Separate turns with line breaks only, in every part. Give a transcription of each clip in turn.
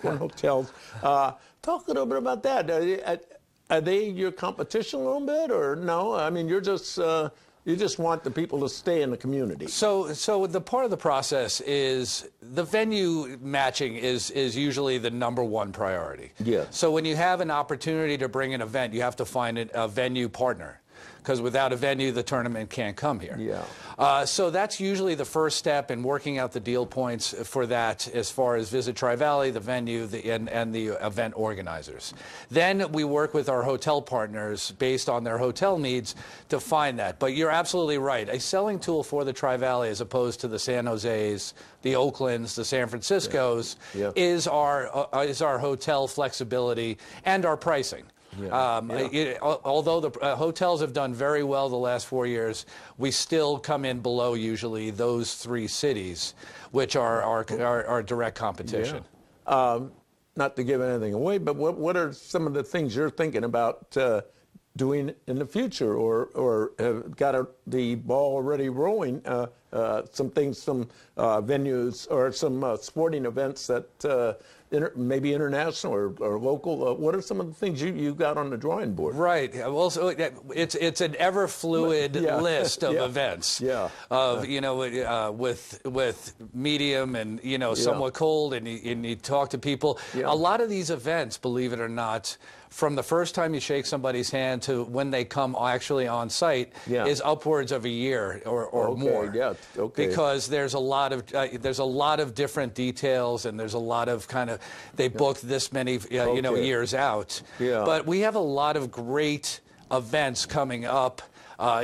popcorn hotels. Talk a little bit about that. Are they your competition a little bit, or no? I mean, you're just you just want the people to stay in the community.
So the part of the process is the venue matching is usually the #1 priority.
Yeah.
So when you have an opportunity to bring an event, you have to find a venue partner, because without a venue, the tournament can't come here.
Yeah.
So that's usually the first step in working out the deal points for that, as far as Visit Tri-Valley, the venue, and the event organizers. Then we work with our hotel partners based on their hotel needs to find that. But you're absolutely right. A selling tool for the Tri-Valley, as opposed to the San Jose's, the Oaklands, the San Franciscos,
Yeah.
is our hotel flexibility and our pricing.
Yeah.
Although the hotels have done very well the last 4 years, we still come in below usually those 3 cities, which are our direct competition.
Yeah. Not to give anything away, but what are some of the things you're thinking about doing in the future, or have got the ball already rolling? Some venues or some sporting events that maybe international or local. What are some of the things you got on the drawing board?
Right. Well, so it's an ever fluid list of events.
Yeah.
Of with medium and somewhat cold, and you talk to people.
Yeah.
A lot of these events, believe it or not, from the first time you shake somebody's hand to when they come actually on site, is upwards of a year or more.
Yeah. Okay.
Because there's a lot of different details, and there's a lot of they booked this many years out.
Yeah.
But we have a lot of great events coming up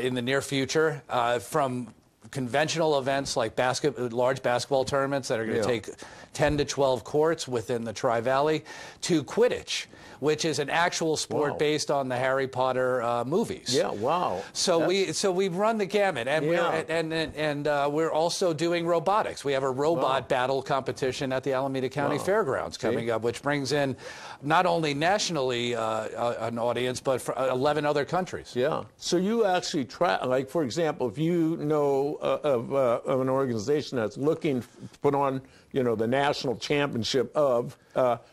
in the near future, from conventional events like large basketball tournaments that are going to take 10 to 12 courts within the Tri-Valley, to Quidditch, which is an actual sport based on the Harry Potter movies.
Yeah, wow.
So we run the gamut, and we're also doing robotics. We have a robot battle competition at the Alameda County Fairgrounds coming up, which brings in not only nationally an audience, but for 11 other countries.
Yeah. So you actually try, like, for example, if you know of an organization that's looking to put on, the national championship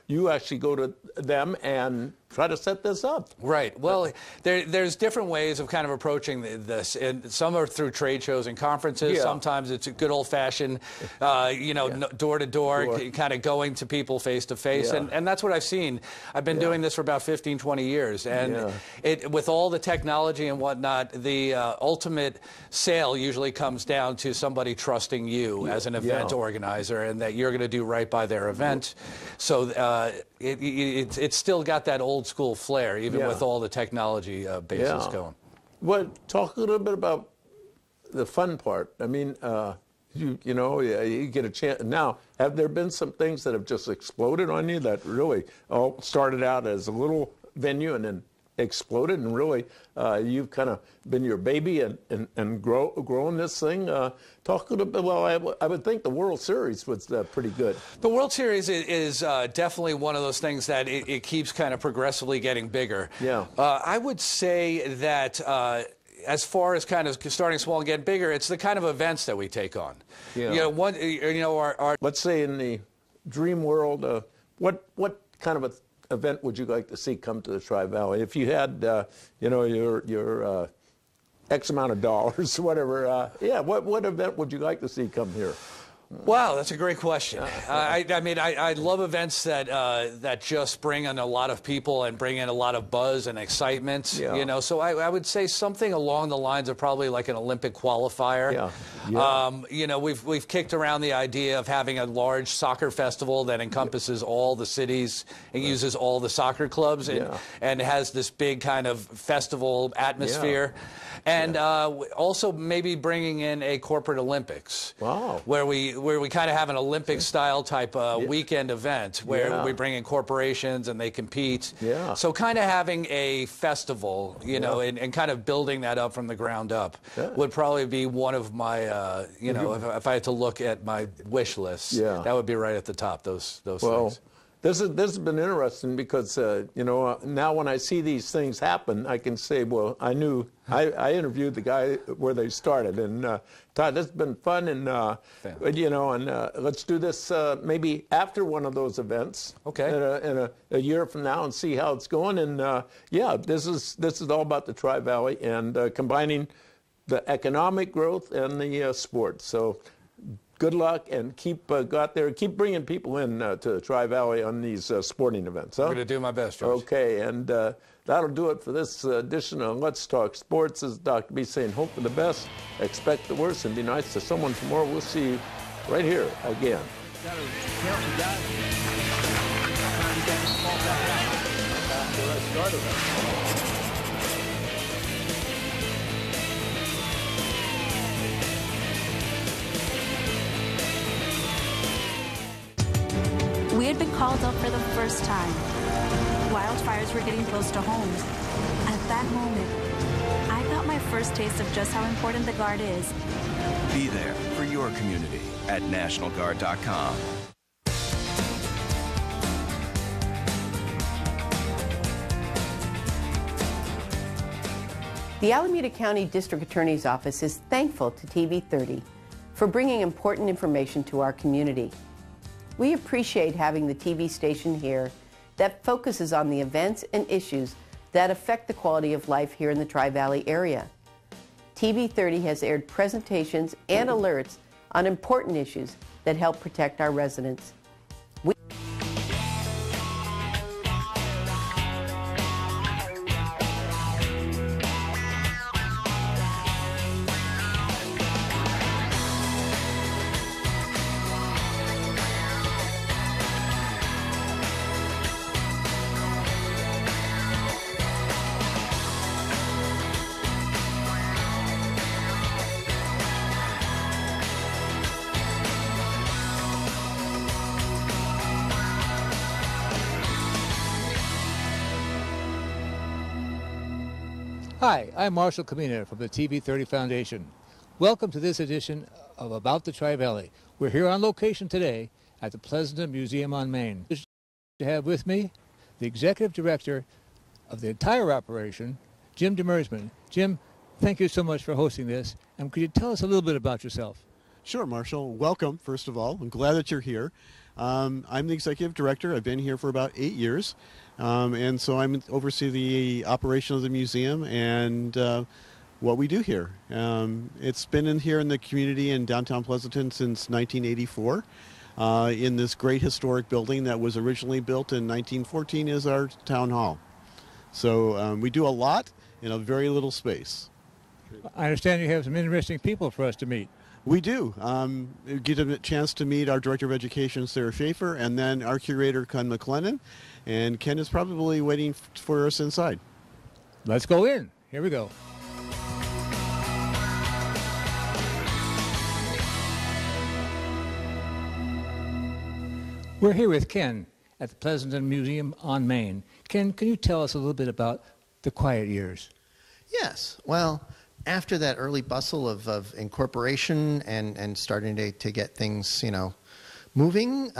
you actually go to them and try to set this up.
Right. Well, there's different ways of kind of approaching this, and some are through trade shows and conferences.
Yeah.
Sometimes it's a good old-fashioned, door to door, kind of going to people face to face, and that's what I've seen. I've been doing this for about 15, 20 years, and with all the technology and whatnot, the ultimate sale usually comes down to somebody trusting you as an event organizer, and that you're going to do right by their event. So it's still got that old school flair, even with all the technology bases going.
Well, talk a little bit about the fun part. I mean, you get a chance. Now, have there been some things that have just exploded on you that really all started out as a little venue and then exploded, and really you've kind of been your baby and growing this thing? Talk a little bit. Well, I would think the World Series was pretty good.
The World Series is definitely one of those things that it keeps kind of progressively getting bigger. Yeah. I would say that as far as kind of starting small and getting bigger, it's the kind of events that we take on. Yeah. Our
let's say in the dream world, what kind of a event would you like to see come to the Tri-Valley? If you had, your X amount of dollars, whatever, what event would you like to see come here?
Wow, that's a great question. I love events that just bring in a lot of people and bring in a lot of buzz and excitement. Yeah. So I would say something along the lines of probably like an Olympic qualifier. Yeah. We've kicked around the idea of having a large soccer festival that encompasses all the cities and uses all the soccer clubs and has this big kind of festival atmosphere. And also maybe bringing in a corporate Olympics. Wow. Where we kind of have an Olympic-style type weekend event where we bring in corporations and they compete. Yeah. So kind of having a festival, and kind of building that up from the ground up would probably be one of my, if I had to look at my wish list, that would be right at the top, those things.
this has been interesting because you know, now when I see these things happen, I can say, well, I interviewed the guy where they started, and Todd, this has been fun, and you know, and let's do this maybe after one of those events,
okay,
in a year from now, and see how it's going. And yeah, this is all about the Tri-Valley and combining the economic growth and the sports. So good luck, and keep go out there, keep bringing people in to the Tri-Valley on these sporting events. Huh?
I'm going to do my best, George.
Okay, and that'll do it for this edition of Let's Talk Sports. This is Dr. B saying hope for the best, expect the worst, and be nice to someone tomorrow. We'll see you right here again.
We had been called up for the first time. Wildfires were getting close to homes. At that moment, I got my first taste of just how important the Guard is.
Be there for your community at NationalGuard.com.
The Alameda County District Attorney's Office is thankful to TV30 for bringing important information to our community. We appreciate having the TV station here that focuses on the events and issues that affect the quality of life here in the Tri-Valley area. TV30 has aired presentations and alerts on important issues that help protect our residents.
Hi, I'm Marshall Camina from the TV30 Foundation. Welcome to this edition of About the Tri-Valley. We're here on location today at the Pleasanton Museum on Main. To have with me the Executive Director of the entire operation, Jim Demersman. Jim, thank you so much for hosting this. And could you tell us a little bit about yourself?
Sure, Marshall. Welcome, first of all. I'm glad that you're here. I'm the Executive Director. I've been here for about 8 years. And so I oversee the operation of the museum and what we do here. It's been in here in the community in downtown Pleasanton since 1984 in this great historic building that was originally built in 1914 as our town hall. So we do a lot in a very little space.
I understand you have some interesting people for us to meet.
We do. We get a chance to meet our Director of Education, Sarah Schaefer, and then our curator, Ken McLennan. And Ken is probably waiting for us inside.
Let's go in. Here we go. We're here with Ken at the Pleasanton Museum on Main. Ken, can you tell us a little bit about the quiet years?
Yes. Well, after that early bustle of incorporation and starting to get things, moving,